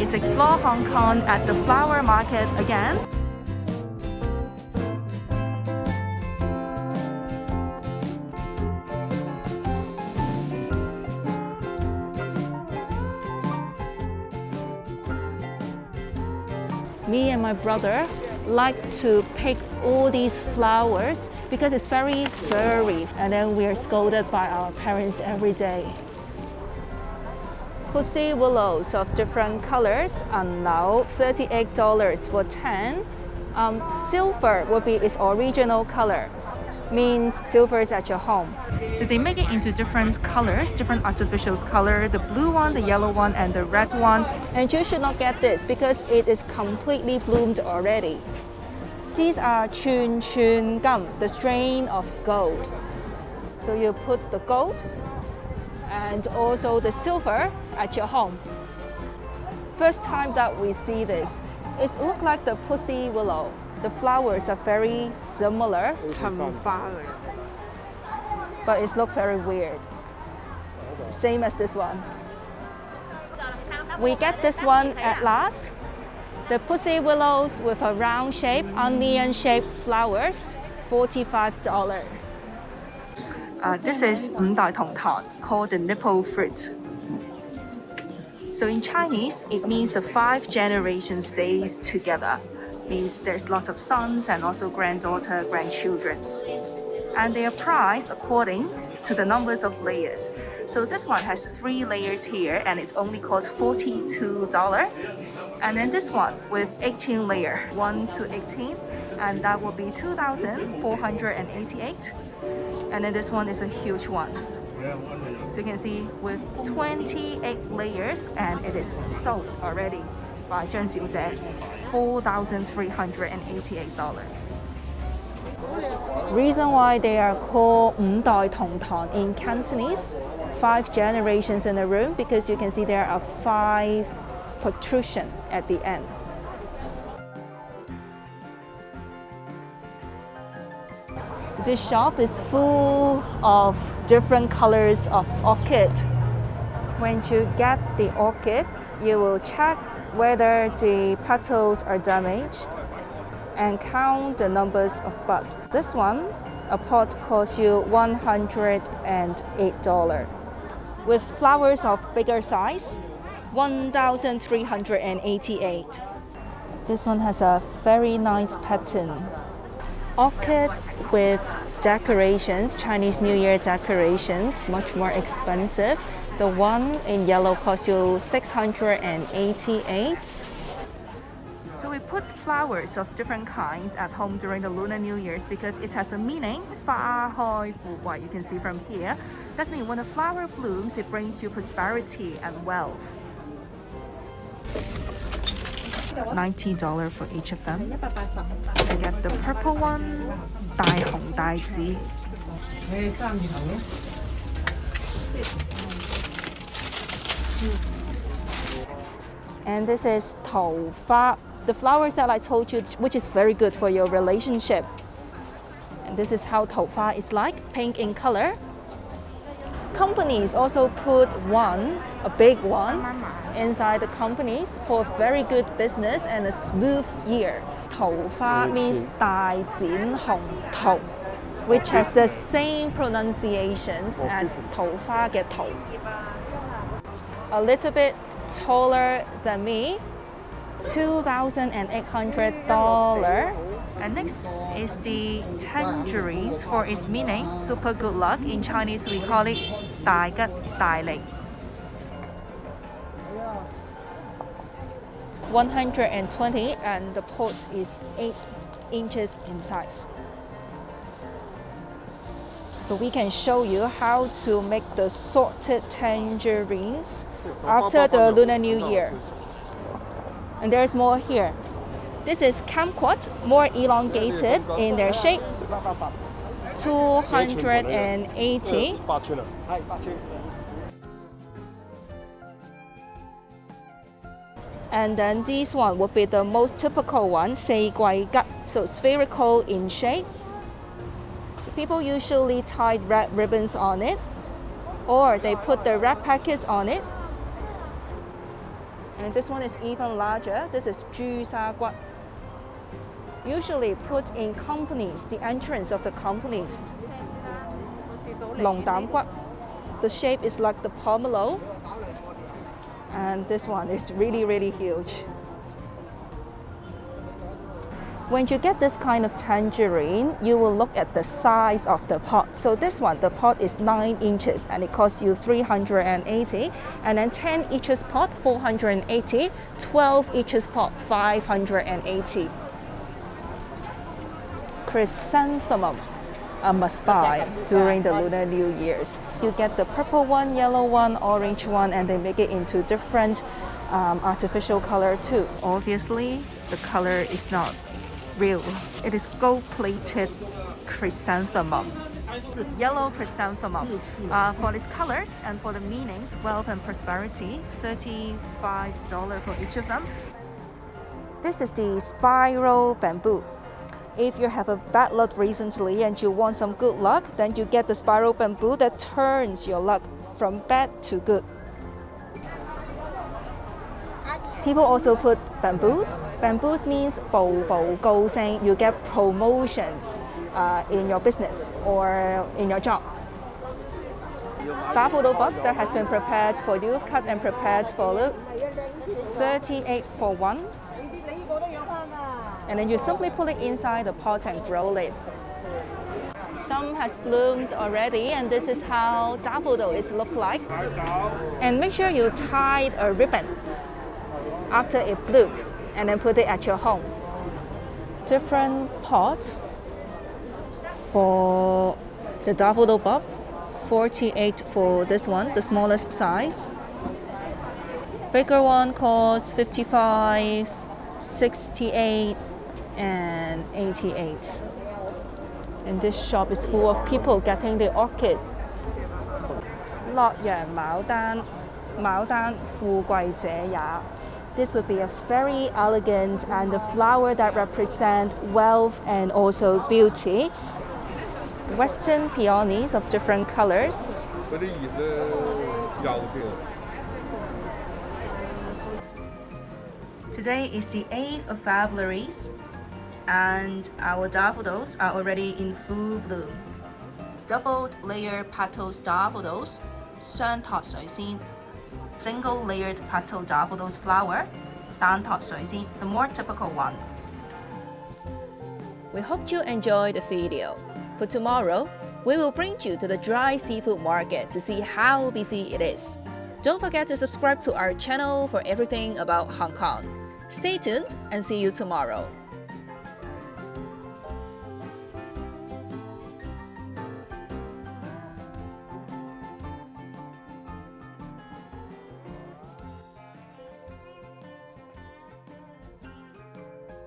is Explore Hong Kong at the flower market again. Me and my brother like to pick all these flowers because it's very furry, and then we are scolded by our parents every day. Pussy willows of different colors are now $38 for 10. Silver will be its original color, means silver is at your home. So they make it into different colors, different artificial color, the blue one, the yellow one, and the red one. And you should not get this because it is completely bloomed already. These are chun chun gum, the strain of gold. So you put the gold and also the silver at your home. First time that we see this, it looks like the pussy willow. The flowers are very similar, but it looks very weird. Same as this one. We get this one at last. The pussy willows with a round shape, onion shaped flowers, $45. This is 五代同堂, called the nipple fruit. So in Chinese, it means the 5 generations stays together. Means there's lots of sons and also granddaughter, grandchildren. And they are priced according to the numbers of layers. So this one has 3 layers here and it only costs $42. And then this one with 18 layer, 1 to 18, and that will be 2,488. And then this one is a huge one. So you can see with 28 layers and it is sold already by Zheng Xiuzhe, $4,388. Reason why they are called 五代同堂 in Cantonese, 5 generations in a room, because you can see there are 5 protrusion at the end. So this shop is full of different colors of orchid. When you get the orchid, you will check whether the petals are damaged and count the numbers of buds. This one, a pot costs you $108. With flowers of bigger size, $1,388. This one has a very nice pattern. Orchid with decorations, Chinese New Year decorations, much more expensive. The one in yellow costs you $688. So we put flowers of different kinds at home during the Lunar New Year's because it has a meaning, 花開富貴. You can see from here. That means when a flower blooms, it brings you prosperity and wealth. $90 for each of them. You get the purple one, 大紅大紫. And this is 桃花, the flowers that I told you, which is very good for your relationship. And this is how 桃花 is like, pink in color. Companies also put one, a big one, inside the companies for very good business and a smooth year. 桃花 means 大展宏圖, which has the same pronunciations as 桃花嘅桃. A little bit taller than me, $2,800. And next is the tangerines. For its meaning, super good luck. In Chinese, we call it 大吉大利. 120, and the pot is 8 inches in size. So we can show you how to make the sorted tangerines after the Lunar New Year. And there's more here. This is kumquat, more elongated in their shape, 280. And then this one would be the most typical one, 四季桔, so spherical in shape. So people usually tie red ribbons on it, or they put the red packets on it. And And this one is even larger. This is 豬沙骨. Usually put in companies, the entrance of the companies. 龍膽骨. The shape is like the pomelo. And this one is really, really huge. When you get this kind of tangerine, you will look at the size of the pot. So this one, the pot is 9 inches and it costs you 380. And then 10 inches pot, 480. 12 inches pot, 580. Chrysanthemum, a must buy during the Lunar New Year's. You get the purple one, yellow one, orange one, and they make it into different artificial color too. Obviously, the color is not real. It is gold-plated chrysanthemum. Yellow chrysanthemum. For these colors and for the meanings, wealth and prosperity, $35 for each of them. This is the spiral bamboo. If you have a bad luck recently and you want some good luck, then you get the spiral bamboo that turns your luck from bad to good. People also put bamboos. Bamboos means 步步高升. You get promotions in your business or in your job. Daffodil bulbs that has been prepared for you, cut and prepared for you. 38 for one. And then you simply put it inside the pot and grow it. Some has bloomed already, and this is how daffodil is look like. And make sure you tie a ribbon after it bloomed, and then put it at your home. Different pot for the daffodil bulb. 48 for this one, the smallest size. Bigger one costs 55, 68, and 88. And this shop is full of people getting the orchid. 洛陽牡丹，牡丹富貴者也. This would be a very elegant and a flower that represents wealth and also beauty. Western peonies of different colors. Today is the 8th of February, and our daffodils are already in full bloom. Doubled layer petals daffodils, 雙托水仙. Single layered petal daffodils flower, 單托水仙, the more typical one. We hope you enjoyed the video. For tomorrow, we will bring you to the dry seafood market to see how busy it is. Don't forget to subscribe to our channel for everything about Hong Kong. Stay tuned and see you tomorrow.